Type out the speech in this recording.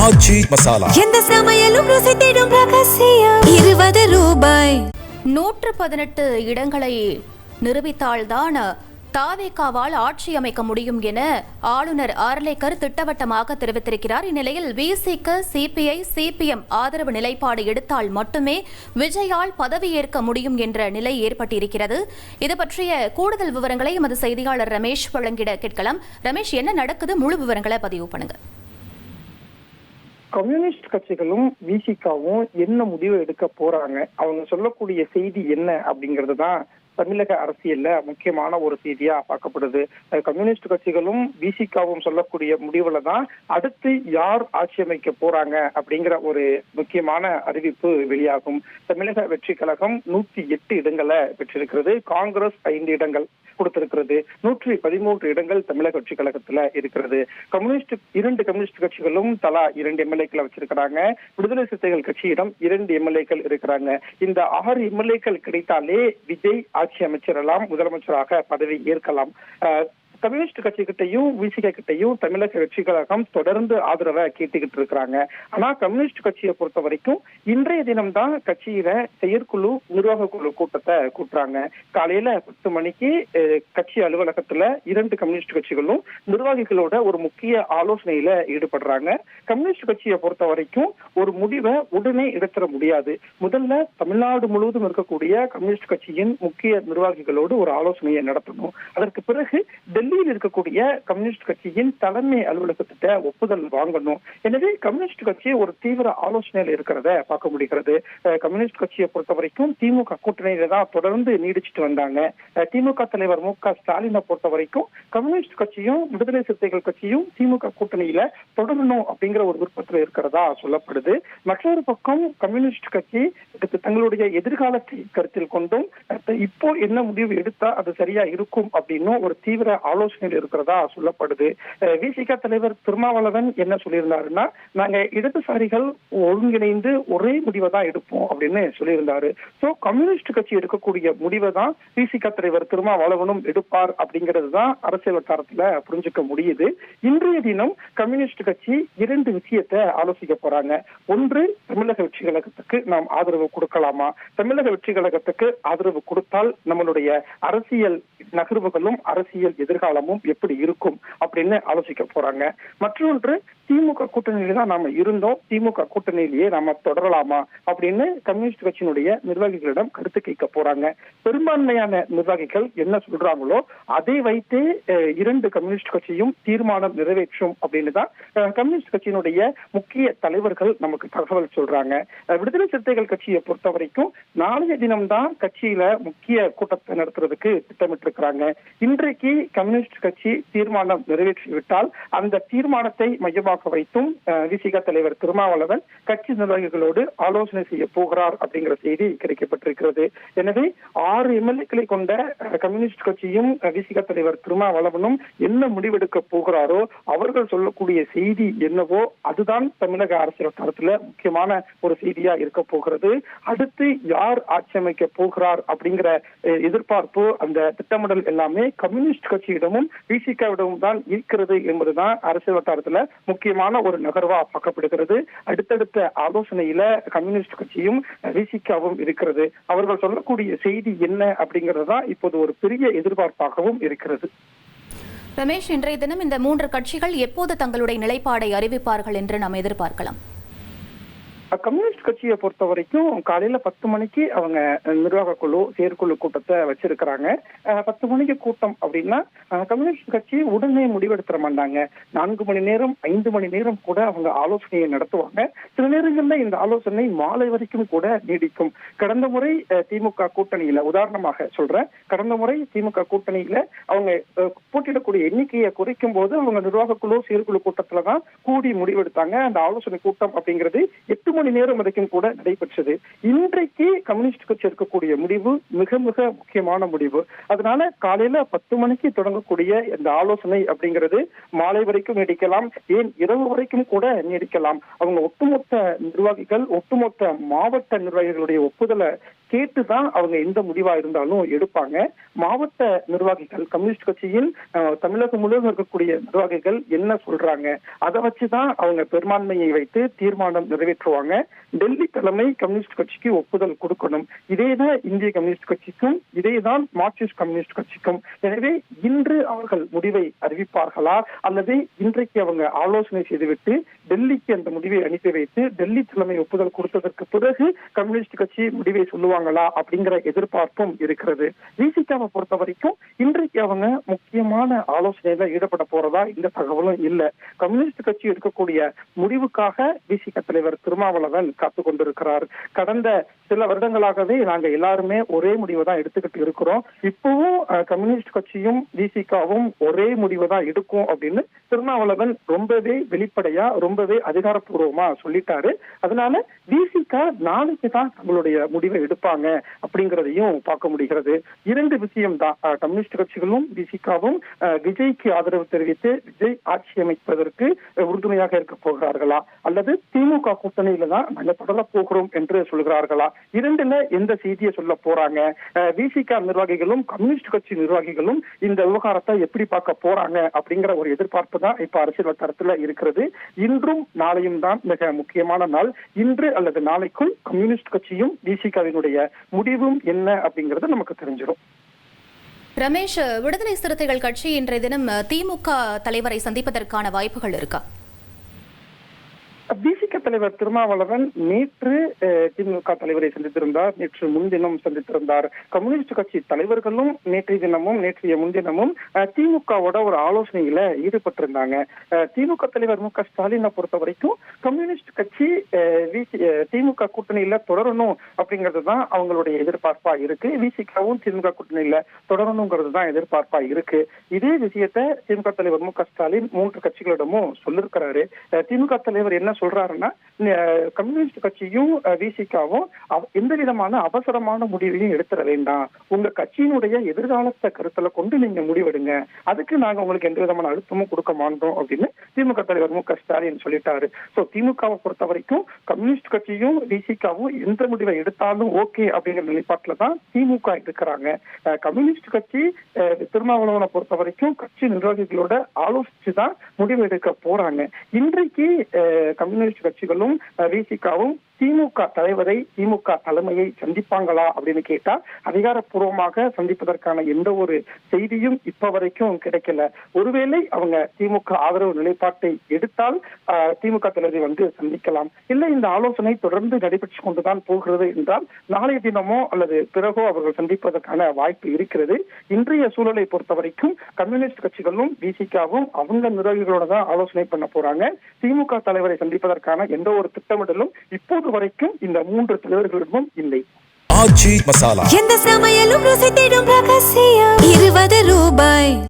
ஆச்சி மசாலா. எந்த சமையலும் ருசி தேடும் ரகசியம். 20 ரூபாய். 118 இடங்களை நிரூபித்தால்தான் தாவேகாவால் ஆட்சி அமைக்க முடியும் என ஆளுநர் ஆர்லேக்கர் திட்டவட்டமாக தெரிவித்திருக்கிறார். இந்நிலையில் விசிக சிபிஐ சிபிஎம் ஆதரவு நிலைப்பாடு எடுத்தால் மட்டுமே விஜயால் பதவியேற்க முடியும் என்ற நிலை ஏற்பட்டிருக்கிறது. இது பற்றிய கூடுதல் விவரங்களை எமது செய்தியாளர் ரமேஷ் வழங்கிட கேட்கலாம். ரமேஷ், என்ன நடக்குது? முழு விவரங்களை பதிவு பண்ணுங்க. கம்யூனிஸ்ட் கட்சிகளும் விசிகாவும் என்ன முடிவு எடுக்க போறாங்க, அவங்க சொல்லக்கூடிய செய்தி என்ன அப்படிங்கிறது தான் தமிழக அரசியல்ல முக்கியமான ஒரு செய்தியா பார்க்கப்படுது. கம்யூனிஸ்ட் கட்சிகளும் விசிகாவும் சொல்லக்கூடிய முடிவுல தான் அடுத்து யார் ஆட்சி அமைக்க போறாங்க அப்படிங்கிற ஒரு முக்கியமான அறிவிப்பு வெளியாகும். தமிழக வெற்றி கழகம் 108 இடங்களை பெற்றிருக்கிறது. காங்கிரஸ் 5 இடங்கள் கொடுத்திருக்கிறது. 113 இடங்கள் தமிழக வெற்றி கழகத்துல இருக்கிறது. இரண்டு கம்யூனிஸ்ட் கட்சிகளும் தலா 2 எம்எல்ஏக்களை வச்சிருக்கிறாங்க. விடுதலை சிறுத்தைகள் கட்சியிடம் 2 எம்எல்ஏக்கள் இருக்கிறாங்க. இந்த 6 எம்எல்ஏக்கள் கிடைத்தாலே விஜய் ஆட்சி அமைச்சரெல்லாம் முதலமைச்சராக பதவி ஏற்கலாம். கம்யூனிஸ்ட் கட்சி கிட்டையும் விசிக கிட்டையும் தமிழக வெற்றி கழகம் தொடர்ந்து ஆதரவை கேட்டுக்கிட்டு இருக்கிறாங்க. ஆனா கம்யூனிஸ்ட் கட்சியை பொறுத்த வரைக்கும் இன்றைய தினம்தான் கட்சியில செயற்குழு நிர்வாக குழு கூட்டத்தை கூட்டுறாங்க. காலையில 10 மணிக்கு கட்சி அலுவலகத்துல 2 கம்யூனிஸ்ட் கட்சிகளும் நிர்வாகிகளோட ஒரு முக்கிய ஆலோசனையில ஈடுபடுறாங்க. கம்யூனிஸ்ட் கட்சியை பொறுத்த வரைக்கும் ஒரு முடிவை உடனே எடுத்துட முடியாது. முதல்ல தமிழ்நாடு முழுவதும் இருக்கக்கூடிய கம்யூனிஸ்ட் கட்சியின் முக்கிய நிர்வாகிகளோடு ஒரு ஆலோசனையை நடத்தணும். அதற்கு பிறகு டெல்லியில் இருக்கக்கூடிய கம்யூனிஸ்ட் கட்சியின் தலைமை அலுவலகத்திட்ட ஒப்புதல் வாங்கணும். எனவே கம்யூனிஸ்ட் கட்சி ஒரு தீவிர ஆலோசனையில் இருக்கிறத பார்க்க முடிகிறது. கம்யூனிஸ்ட் கட்சியை பொறுத்த வரைக்கும் திமுக கூட்டணியில தான் தொடர்ந்து நீடிச்சுட்டு வந்தாங்க. திமுக தலைவர் மு.க. ஸ்டாலினை பொறுத்த வரைக்கும் கம்யூனிஸ்ட் கட்சியும் விடுதலை சிறுத்தைகள் கட்சியும் திமுக கூட்டணியில தொடரணும் அப்படிங்கிற ஒரு விருப்பத்தில் இருக்கிறதா சொல்லப்படுது. மற்றொரு பக்கம் கம்யூனிஸ்ட் கட்சி தங்களுடைய எதிர்காலத்தை கருத்தில் கொண்டும் இப்போ என்ன முடிவு எடுத்தா அது சரியா இருக்கும் அப்படின்னு ஒரு தீவிர ஆலோசனையில் இருக்கிறதா சொல்லப்படுது. விசிக தலைவர் திருமாவளவன் என்ன சொல்லியிருந்தாருன்னா, நாங்க இடதுசாரிகள் ஒருங்கிணைந்து ஒரே முடிவை தான் எடுப்போம் அப்படின்னு சொல்லியிருந்தாரு. சோ கம்யூனிஸ்ட் கட்சி எடுக்கக்கூடிய முடிவை தான் விசிக தலைவர் திருமாவளவனும் எடுப்பார் அப்படிங்கிறது தான் அரசியல் வட்டாரத்துல புரிஞ்சுக்க முடியுது. இன்றைய தினம் கம்யூனிஸ்ட் கட்சி 2 விஷயத்தை ஆலோசிக்க போறாங்க. ஒன்று, தமிழக வெற்றி கழகத்துக்கு நாம் ஆதரவு கொடுக்கலாமா, தமிழக வெற்றி கழகத்துக்கு ஆதரவு கொடுத்தால் நம்மளுடைய அரசியல் நகர்வுகளும் அரசியல் எதிர்காலமும் எப்படி இருக்கும் அப்படின்னு ஆலோசிக்க போறாங்க. மற்றொன்று, திமுக கூட்டணியில தான் நாம இருந்தோம், திமுக கூட்டணியிலேயே நாம தொடரலாமா அப்படின்னு கம்யூனிஸ்ட் கட்சியினுடைய நிர்வாகிகளிடம் கருத்து கேட்க போறாங்க. பெரும்பான்மையான நிர்வாகிகள் என்ன சொல்றாங்களோ அதை வைத்தே 2 கம்யூனிஸ்ட் கட்சியும் தீர்மானம் நிறைவேற்றும் அப்படின்னு தான் கம்யூனிஸ்ட் கட்சியினுடைய முக்கிய தலைவர்கள் நமக்கு தகவல் சொல்றாங்க. விடுதலை சிறுத்தைகள் கட்சியை பொறுத்த வரைக்கும் நாளைய தினம்தான் கட்சியில முக்கிய கூட்டத்தை நடத்துறதுக்கு திட்டமிட்டு இருக்கிறாங்க. இன்றைக்கு கம்யூனிஸ்ட் கட்சி தீர்மானம் நிறைவேற்றிவிட்டால் அந்த தீர்மானத்தை மையமாக வைத்தும் விசிக தலைவர் திருமாவளவன் கட்சி நிர்வாகிகளோடு ஆலோசனை செய்ய போகிறார் அப்படிங்கிற செய்தி கிடைக்கப்பட்டிருக்கிறது. எனவே 6 எம்எல்ஏக்களை கொண்ட கம்யூனிஸ்ட் கட்சியும் விசிக தலைவர் திருமாவளவனும் என்ன முடிவெடுக்க போகிறாரோ அவர்கள் சொல்லக்கூடிய செய்தி என்னவோ அதுதான் தமிழக அரசியல் வட்டாரத்துல முக்கியமான ஒரு செய்தியா இருக்க போகிறது. அடுத்து யார் ஆட்சி அமைக்க போகிறார் அப்படிங்கிற எதிர்பார்ப்பு, அந்த திட்டமிடல் எல்லாமே கம்யூனிஸ்ட் கட்சியிடமும் விசிகாவிடமும் தான் இருக்கிறது என்பதுதான் அரசியல் வட்டாரத்துல முக்கியமான ஒரு நகர்வா பார்க்கப்படுகிறது. அடுத்தடுத்த ஆலோசனையில கம்யூனிஸ்ட் கட்சியும் விசிகாவும் இருக்கிறது. அவர்கள் சொல்லக்கூடிய செய்தி என்ன அப்படிங்கிறது தான் இப்போது ஒரு பெரிய எதிர்பார்ப்பாகவும் இருக்கிறது. ரமேஷ், இன்றைய தினம் இந்த 3 கட்சிகள் எப்போது தங்களுடைய நிலைப்பாடை அறிவிப்பார்கள் என்று நாம் எதிர்பார்க்கலாம்? கம்யூனிஸ்ட் கட்சியை பொறுத்த வரைக்கும் காலையில 10 மணிக்கு அவங்க நிர்வாக குழு செயற்குழு கூட்டத்தை வச்சிருக்கிறாங்க. 10 மணிக்கு கூட்டம் அப்படின்னா கம்யூனிஸ்ட் கட்சி உடனே முடிவெடுத்துற மாட்டாங்க. 4 மணி நேரம் 5 மணி நேரம் கூட அவங்க ஆலோசனையை நடத்துவாங்க. சில நேரங்கள்ல இந்த ஆலோசனை மாலை வரைக்கும் கூட நீடிக்கும். கடந்த முறை திமுக கூட்டணியில உதாரணமாக சொல்றேன், கடந்த முறை திமுக கூட்டணியில அவங்க போட்டியிடக்கூடிய எண்ணிக்கையை குறைக்கும் போது அவங்க நிர்வாக குழு செயற்குழு கூட்டத்துலதான் கூடி முடிவெடுத்தாங்க. அந்த ஆலோசனை கூட்டம் அப்படிங்கிறது 8 மணி நேரம் வரைக்கும் கூட நடைபெற்றது. இன்றைக்கு கம்யூனிஸ்ட் கட்சி எடுக்கக்கூடிய முடிவு மிக மிக முக்கியமான முடிவு. அதனால காலையில 10 மணிக்கு தொடங்கக்கூடிய இந்த ஆலோசனை அப்படிங்கிறது மாலை வரைக்கும் நீடிக்கலாம், ஏன் இரவு வரைக்கும் கூட நீடிக்கலாம். அவங்க ஒட்டுமொத்த நிர்வாகிகள், ஒட்டுமொத்த மாவட்ட நிர்வாகிகளுடைய ஒப்புதலை கேட்டுதான் அவங்க எந்த முடிவா இருந்தாலும் எடுப்பாங்க. மாவட்ட நிர்வாகிகள், கம்யூனிஸ்ட் கட்சியின் தமிழகம் முழுவதும் இருக்கக்கூடிய நிர்வாகிகள் என்ன சொல்றாங்க அதை வச்சுதான் அவங்க பெரும்பான்மையை வைத்து தீர்மானம் நிறைவேற்றுவாங்க. டெல்லி தலைமை கம்யூனிஸ்ட் கட்சிக்கு ஒப்புதல் கொடுக்கணும். இதேதான் இந்திய கம்யூனிஸ்ட் கட்சிக்கும், இதேதான் மார்க்சிஸ்ட் கம்யூனிஸ்ட் கட்சிக்கும். எனவே இன்று அவர்கள் முடிவை அறிவிப்பார்களா அல்லது இன்றைக்கு அவங்க ஆலோசனை செய்துவிட்டு டெல்லிக்கு அந்த முடிவை அனுப்பி வைத்து டெல்லி தலைமை ஒப்புதல் கொடுத்ததற்கு பிறகு கம்யூனிஸ்ட் கட்சி முடிவை சொல்லுவாங்களா அப்படிங்கிற எதிர்பார்ப்பும் இருக்கிறது. விசிகாவை பொறுத்த வரைக்கும் இன்றைக்கு அவங்க முக்கியமான ஆலோசனையில ஈடுபட போறதா இந்த தகவலும் இல்ல. கம்யூனிஸ்ட் கட்சி எடுக்கக்கூடிய முடிவுக்காக விசிக தலைவர் திருமாவளவன் காத்து கொண்டிருக்கிறார். கடந்த சில வருடங்களாகவே நாங்க எல்லாருமே ஒரே முடிவை தான் எடுத்துக்கிட்டு இருக்கிறோம். இப்பவும் கம்யூனிஸ்ட் கட்சியும் விசிகாவும் ஒரே முடிவை தான் எடுக்கும் அப்படின்னு திருமாவளவன் ரொம்பவே வெளிப்படையா, ரொம்பவே அதிகாரப்பூர்வமா சொல்லிட்டாரு. அதனால விசிகா நாளைக்கு தான் தங்களுடைய முடிவை எடுப்பாங்க அப்படிங்கிறதையும் பார்க்க முடிகிறது. 2 விஷயம் தான். கம்யூனிஸ்ட் கட்சிகளும் விசிகாவும் விஜய்க்கு ஆதரவு தெரிவித்து விஜய் ஆட்சி அமைப்பதற்கு உறுதுணையாக இருக்க போகிறார்களா அல்லது திமுக கூட்டணியில தான் நாங்க தொடர போகிறோம் என்று சொல்கிறார்களா? 2ல எந்த செய்தியை சொல்ல போறாங்க? விசிகா நிர்வாகிகளும் கம்யூனிஸ்ட் கட்சி நிர்வாகிகளும் இந்த விவகாரத்தை எப்படி பார்க்க போறாங்க அப்படிங்கிற ஒரு எதிர்பார்ப்பு தான் இப்ப அரசியல் வட்டாரத்துல இருக்கிறது. இன்றும் நாளையும் தான் மிக முக்கியமான நாள். இன்று அல்லது நாளைக்குள் கம்யூனிஸ்ட் கட்சியும் விசிகாவினுடைய முடிவும் என்ன அப்படிங்கறது நமக்கு தெரிஞ்சிடும். ரமேஷ், விடுதலை சிறுத்தைகள் கட்சி இன்றைய தினம் திமுக தலைவரை சந்திப்பதற்கான வாய்ப்புகள் இருக்கா? விசிக தலைவர் திருமாவளவன் நேற்று திமுக தலைவரை சந்தித்திருந்தார், நேற்று முன்தினம் சந்தித்திருந்தார். கம்யூனிஸ்ட் கட்சி தலைவர்களும் நேற்றைய முன்தினமும் திமுகவோட ஒரு ஆலோசனையில ஈடுபட்டிருந்தாங்க. திமுக தலைவர் மு.க. ஸ்டாலினை பொறுத்த வரைக்கும் கம்யூனிஸ்ட் கட்சி திமுக கூட்டணியில தொடரணும் அப்படிங்கிறது தான் அவங்களுடைய எதிர்பார்ப்பா இருக்கு. விசிகாவும் திமுக கூட்டணியில தொடரணுங்கிறது தான் எதிர்பார்ப்பா இருக்கு. இதே விஷயத்தை திமுக தலைவர் மு.க. ஸ்டாலின் 3 கட்சிகளிடமும் சொல்லிருக்கிறாரு. திமுக தலைவர் என்ன சொல்றாருன்னா, கம்யூனிஸ்ட் கட்சியும் விசிகாவும் எந்த விதமான அவசரமான முடிவையும் எடுத்துட வேண்டாம், உங்க கட்சியினுடைய எதிர்காலத்தை கருத்துல கொண்டு நீங்க முடிவெடுங்க, அதுக்கு நாங்க உங்களுக்கு எந்த விதமான அழுத்தமும் கொடுக்க மாட்டோம் அப்படின்னு திமுக தலைவர் மு.க. ஸ்டாலின் சொல்லிட்டாரு. சோ திமுகவை பொறுத்த வரைக்கும் கம்யூனிஸ்ட் கட்சியும் விசிகாவும் எந்த முடிவை எடுத்தாலும் ஓகே அப்படிங்கிற நிலைப்பாட்டுல தான் திமுக இருக்கிறாங்க. கம்யூனிஸ்ட் கட்சி திருமாவளவனை பொறுத்த வரைக்கும் கட்சி நிர்வாகிகளோட ஆலோசிச்சுதான் முடிவு எடுக்க போறாங்க. இன்றைக்கு கம்யூனிஸ்ட் கட்சிகளும் விசிகாவும் திமுக தலைவரை, திமுக தலைமையை சந்திப்பாங்களா அப்படின்னு கேட்டா அதிகாரப்பூர்வமாக சந்திப்பதற்கான எந்த ஒரு செய்தியும் இப்ப வரைக்கும் கிடைக்கல. ஒருவேளை அவங்க திமுக ஆதரவு நிலைப்பாட்டை எடுத்தால் திமுக தலைவரை வந்து சந்திக்கலாம். இல்லை இந்த ஆலோசனை தொடர்ந்து நடைபெற்று கொண்டுதான் போகிறது என்றால் நாளைய தினமோ அல்லது பிறகோ அவர்கள் சந்திப்பதற்கான வாய்ப்பு இருக்கிறது. இன்றைய சூழலை பொறுத்த வரைக்கும் கம்யூனிஸ்ட் கட்சிகளும் விசிகாவும் அவங்க நிர்வாகிகளோட தான் ஆலோசனை பண்ண போறாங்க. திமுக தலைவரை சந்திப்பதற்கான எந்த ஒரு திட்டமிடலும் இப்போது வரைக்கும் இந்த 3 தலைவர்களிடமும் இல்லை. எந்த சமையலும் ருசி தேடும் ரகசியம் 20 ரூபாய்.